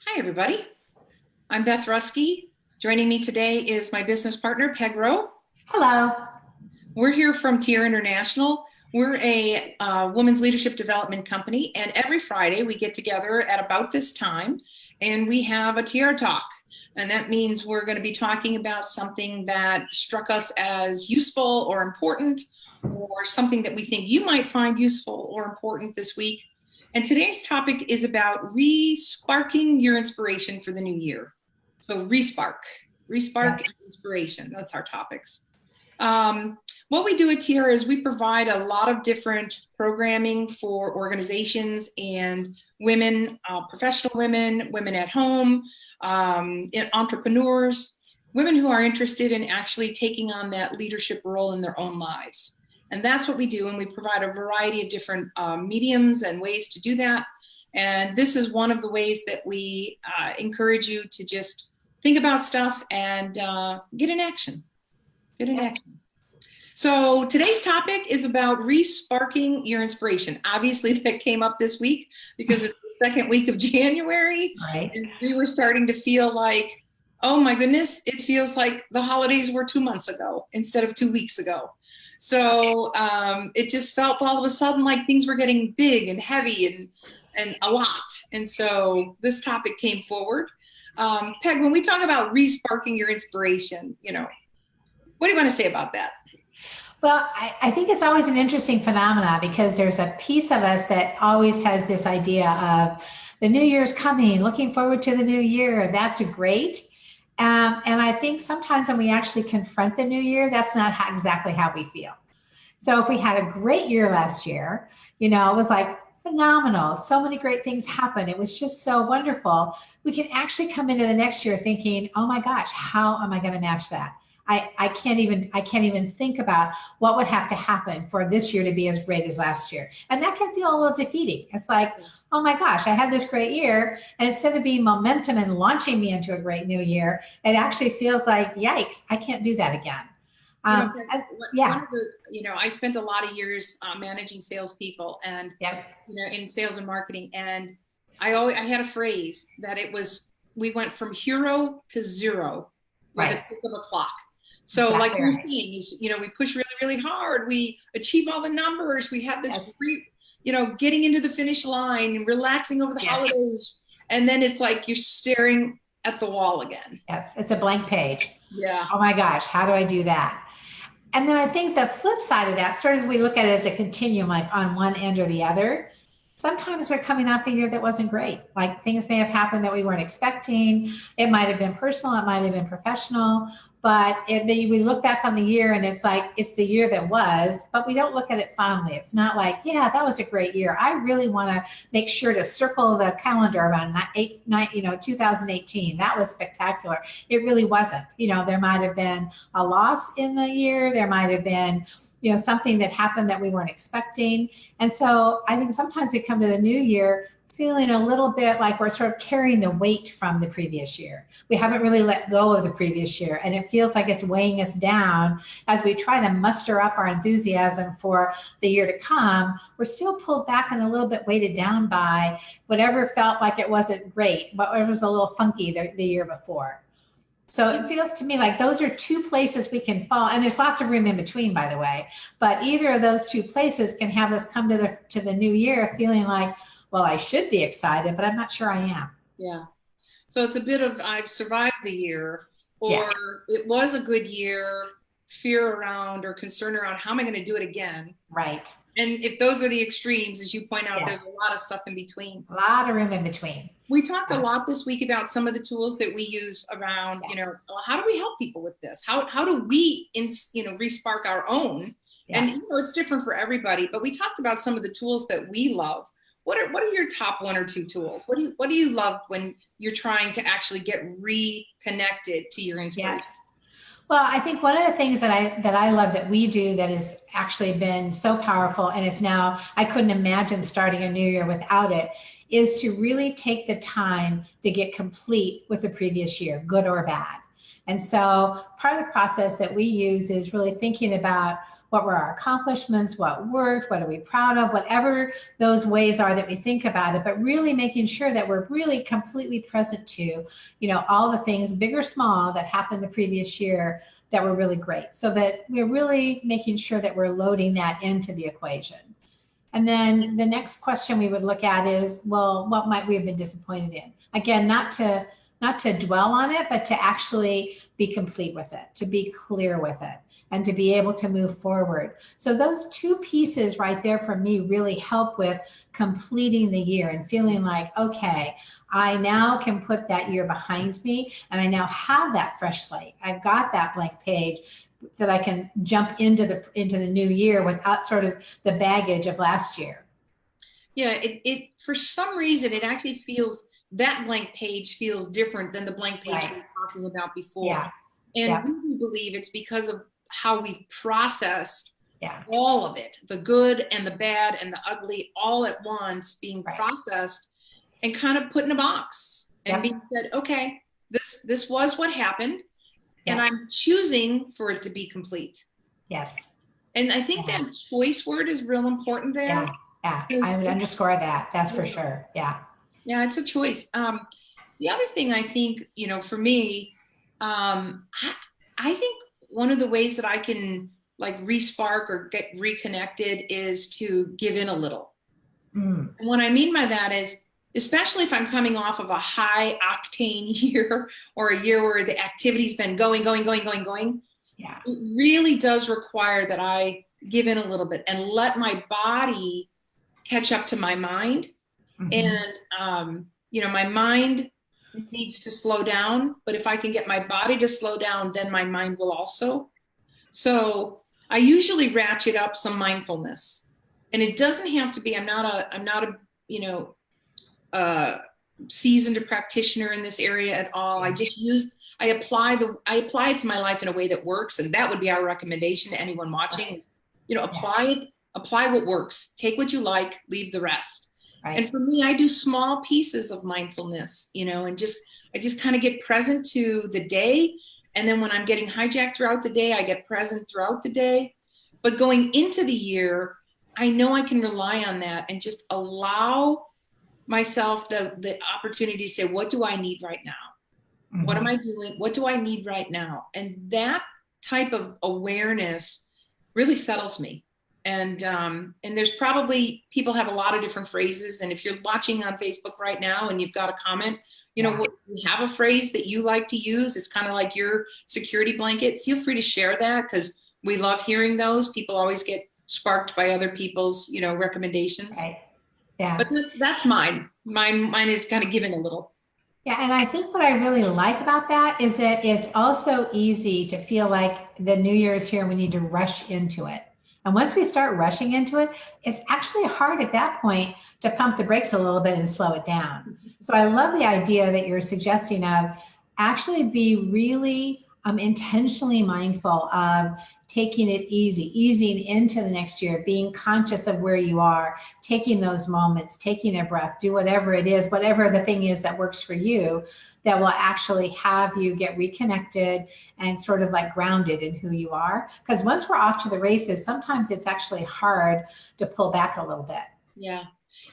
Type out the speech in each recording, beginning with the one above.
Hi, everybody. I'm Beth Rusky. Joining me today is my business partner, Peg Rowe. Hello. We're here from Tiara International. We're a women's leadership development company, and every Friday we get together at about this time and we have a Tiara Talk. And that means we're going to be talking about something that struck us as useful or important, or something that we think you might find useful or important this week. And today's topic is about re-sparking your inspiration for the new year. So re-spark and inspiration, that's our topics. What we do at Tiara is we provide a lot of different programming for organizations and women, professional women, women at home, entrepreneurs, women who are interested in actually taking on that leadership role in their own lives. And that's what we do, and we provide a variety of different mediums and ways to do that. And this is one of the ways that we encourage you to just think about stuff and get in action. Get in action. So today's topic is about re-sparking your inspiration. Obviously, that came up this week because it's the second week of January. Right. And we were starting to feel like, oh my goodness, it feels like the holidays were 2 months ago instead of 2 weeks ago. So it just felt all of a sudden like things were getting big and heavy and a lot. And so this topic came forward. Peg, when we talk about re-sparking your inspiration, what do you want to say about that? Well, I think it's always an interesting phenomena because there's a piece of us that always has this idea of the new year's coming, looking forward to the new year. That's great. And I think sometimes when we actually confront the new year, that's not exactly how we feel. So if we had a great year last year, it was like phenomenal. So many great things happened. It was just so wonderful. We can actually come into the next year thinking, oh my gosh, how am I going to match that? I can't even think about what would have to happen for this year to be as great as last year. And that can feel a little defeating. It's like, oh my gosh, I had this great year. And instead of being momentum and launching me into a great new year, it actually feels like, yikes, I can't do that again. One of the, I spent a lot of years managing salespeople and, in sales and marketing. And I had a phrase that we went from hero to zero with a click of a clock. So like you're saying, we push really, really hard. We achieve all the numbers. We have this free, getting into the finish line and relaxing over the holidays. And then it's like you're staring at the wall again. Yes, it's a blank page. Yeah. Oh my gosh, how do I do that? And then I think the flip side of that, sort of we look at it as a continuum, like on one end or the other. Sometimes we're coming off a year that wasn't great. Like things may have happened that we weren't expecting. It might have been personal, it might have been professional. But we look back on the year and it's like, it's the year that was, but we don't look at it fondly. It's not like, yeah, that was a great year. I really want to make sure to circle the calendar around 2018. That was spectacular. It really wasn't. There might have been a loss in the year. There might have been, something that happened that we weren't expecting. And so I think sometimes we come to the new year feeling a little bit like we're sort of carrying the weight from the previous year. We haven't really let go of the previous year, and it feels like it's weighing us down as we try to muster up our enthusiasm for the year to come. We're still pulled back and a little bit weighted down by whatever felt like it wasn't great, whatever was a little funky the year before. So it feels to me like those are two places we can fall, and there's lots of room in between, by the way, but either of those two places can have us come to the new year feeling like, well, I should be excited, but I'm not sure I am. Yeah. So it's a bit of I've survived the year, or it was a good year, fear around or concern around how am I going to do it again? Right. And if those are the extremes, as you point out, there's a lot of stuff in between. A lot of room in between. We talked a lot this week about some of the tools that we use around, how do we help people with this? How do we, re-spark our own? Yeah. And, it's different for everybody, but we talked about some of the tools that we love. What are your top one or two tools? What do you love when you're trying to actually get reconnected to your inspiration? Yes. Well, I think one of the things that I love that we do that has actually been so powerful, and it's now, I couldn't imagine starting a new year without it, is to really take the time to get complete with the previous year, good or bad. And so part of the process that we use is really thinking about what were our accomplishments, what worked, what are we proud of, whatever those ways are that we think about it, but really making sure that we're really completely present to, all the things, big or small, that happened the previous year that were really great, so that we're really making sure that we're loading that into the equation. And then the next question we would look at is, well, what might we have been disappointed in? Again, not to dwell on it, but to actually be complete with it, to be clear with it, and to be able to move forward. So those two pieces right there for me really help with completing the year and feeling like, okay, I now can put that year behind me, and I now have that fresh slate. I've got that blank page that I can jump into the new year without sort of the baggage of last year. Yeah, it for some reason, it actually feels, that blank page feels different than the blank page we were talking about before. Yeah. And we believe it's because of how we've processed Yeah. all of it, the good and the bad and the ugly, all at once being processed and kind of put in a box and being said, okay, this was what happened, and I'm choosing for it to be complete. Yes. And I think that choice word is real important there. Yeah. I would underscore that. That's for sure. Yeah. Yeah, it's a choice. The other thing I think, for me, I think one of the ways that I can like re-spark or get reconnected is to give in a little. And what I mean by that is, especially if I'm coming off of a high octane year or a year where the activity's been going. Yeah. It really does require that I give in a little bit and let my body catch up to my mind. And, my mind needs to slow down, but if I can get my body to slow down, then my mind will also. So I usually ratchet up some mindfulness, and it doesn't have to be, I'm not a seasoned practitioner in this area at all. I apply it to my life in a way that works. And that would be our recommendation to anyone watching is, apply what works, take what you like, leave the rest. Right. And for me, I do small pieces of mindfulness, and I just kind of get present to the day. And then when I'm getting hijacked throughout the day, I get present throughout the day. But going into the year, I know I can rely on that and just allow myself the opportunity to say, what do I need right now? What am I doing? What do I need right now? And that type of awareness really settles me. And there's probably, people have a lot of different phrases. And if you're watching on Facebook right now and you've got a comment, you have a phrase that you like to use. It's kind of like your security blanket. Feel free to share that, because we love hearing those. People always get sparked by other people's, recommendations. Right. Yeah. But that's mine. Mine is kind of giving a little. Yeah. And I think what I really like about that is that it's also easy to feel like the new year is here and we need to rush into it. And once we start rushing into it, it's actually hard at that point to pump the brakes a little bit and slow it down. So I love the idea that you're suggesting of actually be really intentionally mindful of taking it easing into the next year, being conscious of where you are, taking those moments, taking a breath, do whatever it is, whatever the thing is that works for you, that will actually have you get reconnected and sort of like grounded in who you are. Because once we're off to the races, sometimes it's actually hard to pull back a little bit. Yeah.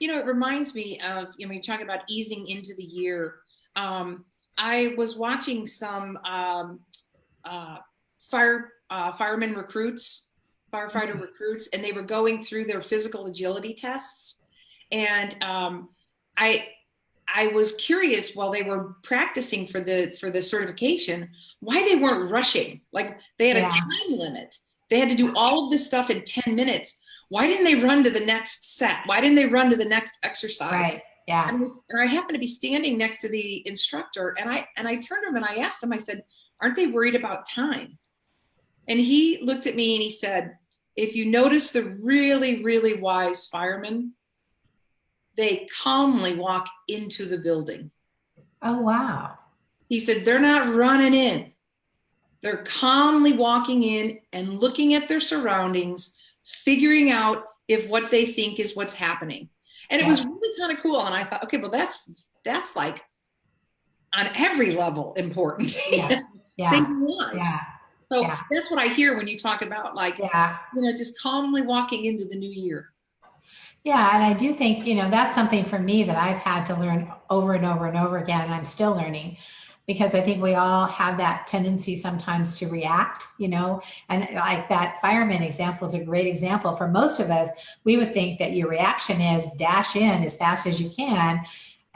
It reminds me of, when you talk about easing into the year, I was watching some firefighter recruits, and they were going through their physical agility tests. And I was curious while they were practicing for the certification, why they weren't rushing. Like they had a time limit. They had to do all of this stuff in 10 minutes. Why didn't they run to the next set? Why didn't they run to the next exercise? Right. Yeah. And I happened to be standing next to the instructor, and I turned to him and I asked him, I said, aren't they worried about time? And he looked at me and he said, if you notice the really, really wise firemen, they calmly walk into the building. Oh, wow. He said, they're not running in. They're calmly walking in and looking at their surroundings, figuring out if what they think is what's happening. And it was really kind of cool. And I thought, okay, well, that's like on every level important. Yes. Yeah. Saving lives. Yeah. So Yeah. that's what I hear when you talk about, like, Yeah. just calmly walking into the new year. Yeah, and I do think, that's something for me that I've had to learn over and over and over again, and I'm still learning because I think we all have that tendency sometimes to react, and like that fireman example is a great example. For most of us, we would think that your reaction is dash in as fast as you can.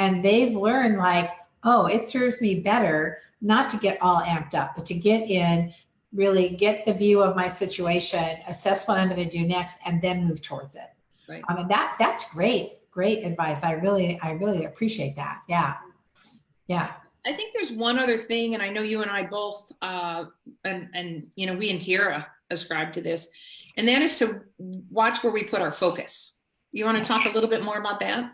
And they've learned like, oh, it serves me better not to get all amped up, but to get in, really get the view of my situation, assess what I'm going to do next, and then move towards it. Right. I mean, that's great advice. I really appreciate that. Yeah. Yeah. I think there's one other thing, and I know you and I both, and we and Tiara ascribe to this, and that is to watch where we put our focus. You want to talk a little bit more about that?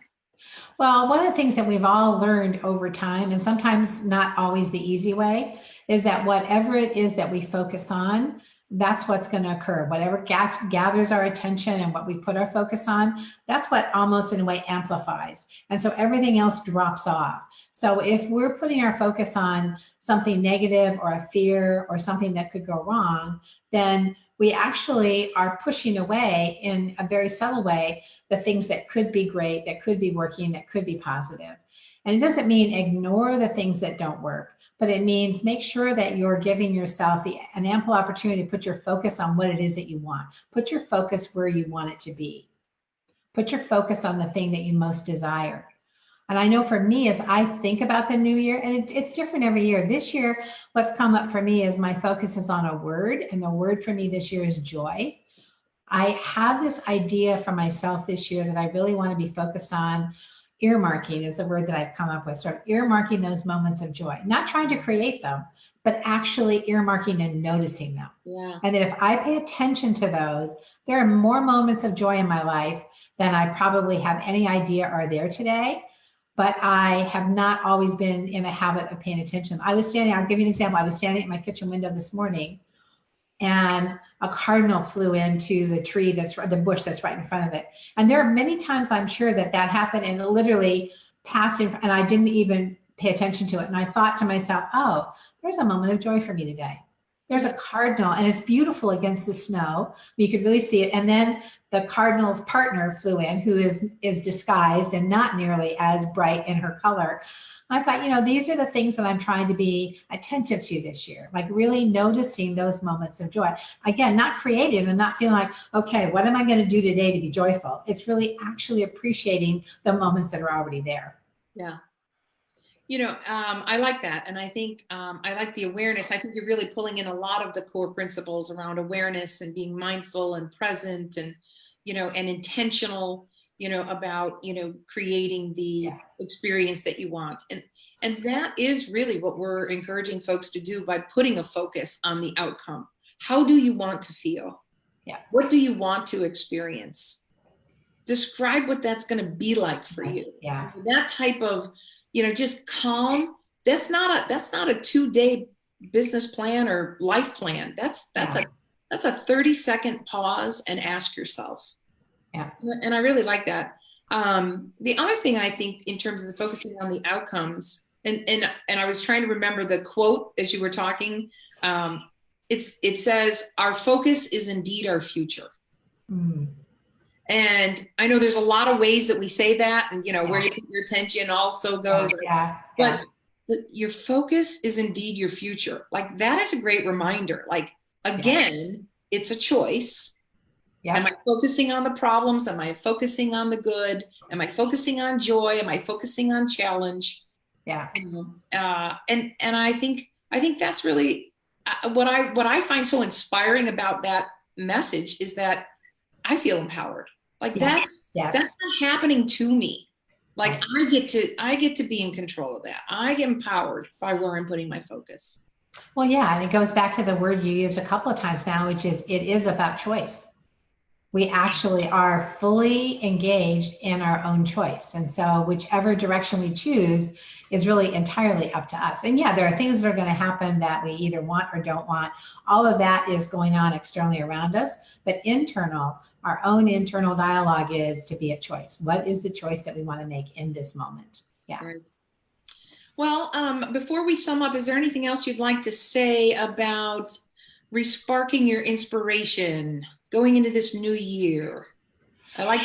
Well, one of the things that we've all learned over time, and sometimes not always the easy way, is that whatever it is that we focus on, that's what's going to occur. Whatever gathers our attention and what we put our focus on, that's what almost in a way amplifies. And so everything else drops off. So if we're putting our focus on something negative or a fear or something that could go wrong, then we actually are pushing away in a very subtle way the things that could be great, that could be working, that could be positive. And it doesn't mean ignore the things that don't work, but it means make sure that you're giving yourself an ample opportunity to put your focus on what it is that you want. Put your focus where you want it to be. Put your focus on the thing that you most desire. And I know for me, as I think about the new year, and it's different every year. This year, what's come up for me is my focus is on a word, and the word for me this year is joy. I have this idea for myself this year that I really want to be focused on. Earmarking is the word that I've come up with. Sort of earmarking those moments of joy, not trying to create them, but actually earmarking and noticing them. Yeah. And that if I pay attention to those, there are more moments of joy in my life than I probably have any idea are there today. But I have not always been in the habit of paying attention. I'll give you an example. I was standing at my kitchen window this morning, and a cardinal flew into the bush that's right in front of it. And there are many times I'm sure that happened and it literally passed in, and I didn't even pay attention to it. And I thought to myself, oh, there's a moment of joy for me today. There's a cardinal, and it's beautiful against the snow. You could really see it. And then the cardinal's partner flew in, who is disguised and not nearly as bright in her color. I thought, these are the things that I'm trying to be attentive to this year, like really noticing those moments of joy. Again, not creative and not feeling like, okay, what am I going to do today to be joyful? It's really actually appreciating the moments that are already there. Yeah. I like that. And I think I like the awareness. I think you're really pulling in a lot of the core principles around awareness and being mindful and present and, and intentional, about, creating the experience that you want. And that is really what we're encouraging folks to do by putting a focus on the outcome. How do you want to feel? Yeah. What do you want to experience? Describe what that's going to be like for you. Yeah. That type of, just calm. That's not a 2-day business plan or life plan. That's a 30-second pause and ask yourself. Yeah. And I really like that. The other thing I think in terms of the focusing on the outcomes, and I was trying to remember the quote as you were talking. It says, "Our focus is indeed our future." Mm. And I know there's a lot of ways that we say that, and where you put your attention also goes. But your focus is indeed your future. Like that is a great reminder. Like again, it's a choice. Yeah. Am I focusing on the problems? Am I focusing on the good? Am I focusing on joy? Am I focusing on challenge? Yeah. And I think that's really what I find so inspiring about that message is that I feel empowered. Like that's not happening to me. Like I get to be in control of that. I get empowered by where I'm putting my focus. Well, yeah. And it goes back to the word you used a couple of times now, which is it is about choice. We actually are fully engaged in our own choice. And so whichever direction we choose is really entirely up to us. And yeah, there are things that are going to happen that we either want or don't want. All of that is going on externally around us, but our own internal dialogue is to be a choice. What is the choice that we want to make in this moment? Yeah. Right. Well, before we sum up, is there anything else you'd like to say about resparking your inspiration going into this new year. I like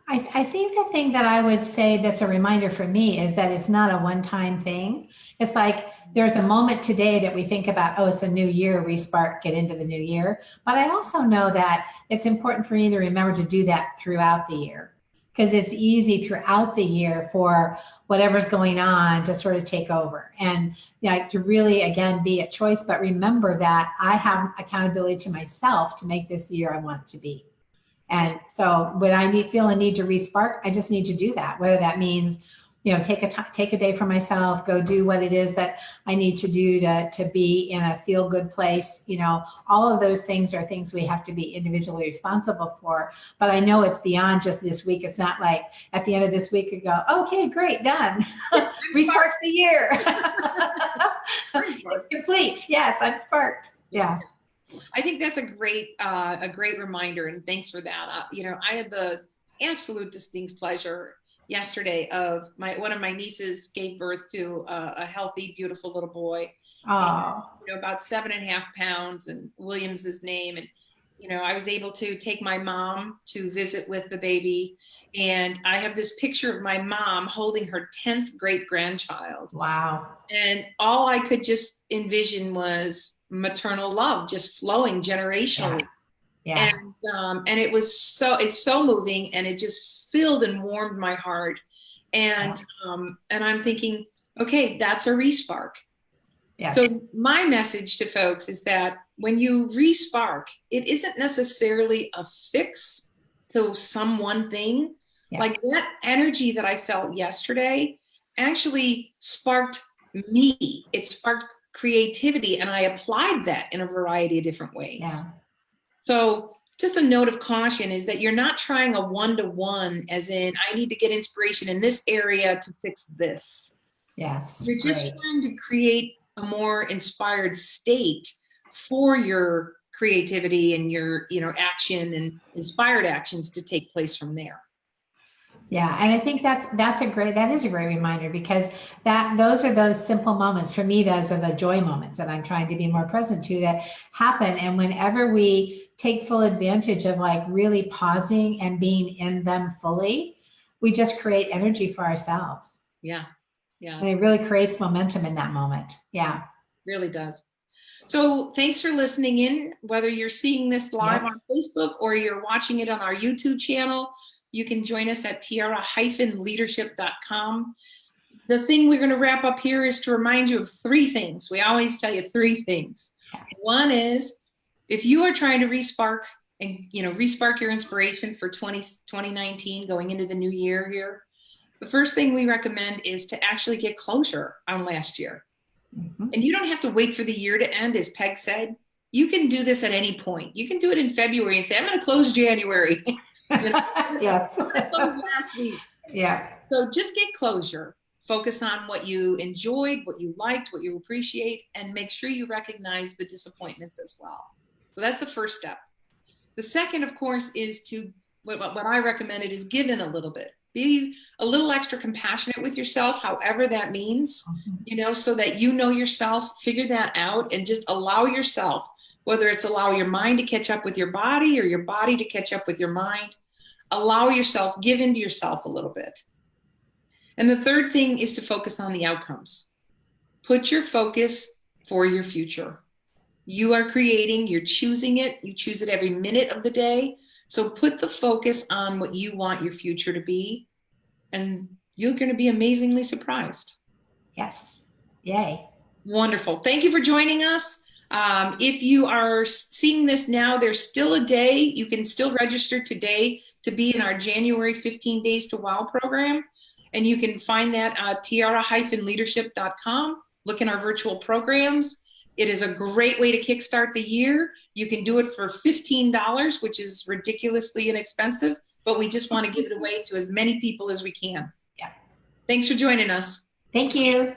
I think the thing that I would say that's a reminder for me is that it's not a one-time thing. It's like there's a moment today that we think about, oh, it's a new year, respark, get into the new year. But I also know that it's important for me to remember to do that throughout the year, because it's easy throughout the year for whatever's going on to sort of take over, and to really, again, be a choice. But remember that I have accountability to myself to make this year I want it to be. And so when I feel a need to respark, I just need to do that. Whether that means, take a day for myself, go do what it is that I need to do to be in a feel good place. All of those things are things we have to be individually responsible for. But I know it's beyond just this week. It's not like at the end of this week you go, okay, great, done. Respark the year. It's complete. Yes, I'm sparked. Yeah. I think that's a great reminder, and thanks for that. I had the absolute distinct pleasure yesterday of one of my nieces gave birth to a healthy, beautiful little boy. Oh. And, about 7.5 pounds, and William's his name. And I was able to take my mom to visit with the baby, and I have this picture of my mom holding her 10th great grandchild. Wow. And all I could just envision was maternal love just flowing generationally. Yeah. And it's so moving, and it just filled and warmed my heart. And I'm thinking, okay, that's a respark. Yes. So my message to folks is that when you respark, it isn't necessarily a fix to some one thing. Yeah. Like that energy that I felt yesterday actually sparked me. It sparked creativity, and I applied that in a variety of different ways. Yeah. So just a note of caution is that you're not trying a one-to-one, as in I need to get inspiration in this area to fix this. Yes. You're just trying to create a more inspired state for your creativity and your action and inspired actions to take place from there. Yeah, and I think that is a great reminder, because those are those simple moments. For me, those are the joy moments that I'm trying to be more present to that happen. And whenever we take full advantage of like really pausing and being in them fully, we just create energy for ourselves. Yeah. Yeah. And it really creates momentum in that moment. Yeah. Really does. So thanks for listening in, whether you're seeing this live on Facebook or you're watching it on our YouTube channel. You can join us at tiara-leadership.com. The thing we're going to wrap up here is to remind you of 3 things. We always tell you 3 things. One is, if you are trying to respark your inspiration for 2019 going into the new year here, the first thing we recommend is to actually get closure on last year. Mm-hmm. And you don't have to wait for the year to end, as Peg said. You can do this at any point. You can do it in February and say, I'm going to close January. Yes. I closed last week. Yeah. So just get closure. Focus on what you enjoyed, what you liked, what you appreciate, and make sure you recognize the disappointments as well. So that's the first step. The second, of course, is what I recommended is give in a little bit. Be a little extra compassionate with yourself, however that means, so that yourself, figure that out, and just allow yourself, whether it's allow your mind to catch up with your body or your body to catch up with your mind, allow yourself, give into yourself a little bit. And the third thing is to focus on the outcomes. Put your focus for your future. You are creating, you're choosing it. You choose it every minute of the day. So put the focus on what you want your future to be, and you're going to be amazingly surprised. Yes. Yay. Wonderful. Thank you for joining us. If you are seeing this now, there's still a day. You can still register today to be in our January 15 Days to Wow program. And you can find that at tiara-leadership.com. Look in our virtual programs. It is a great way to kickstart the year. You can do it for $15, which is ridiculously inexpensive, but we just want to give it away to as many people as we can. Yeah. Thanks for joining us. Thank you.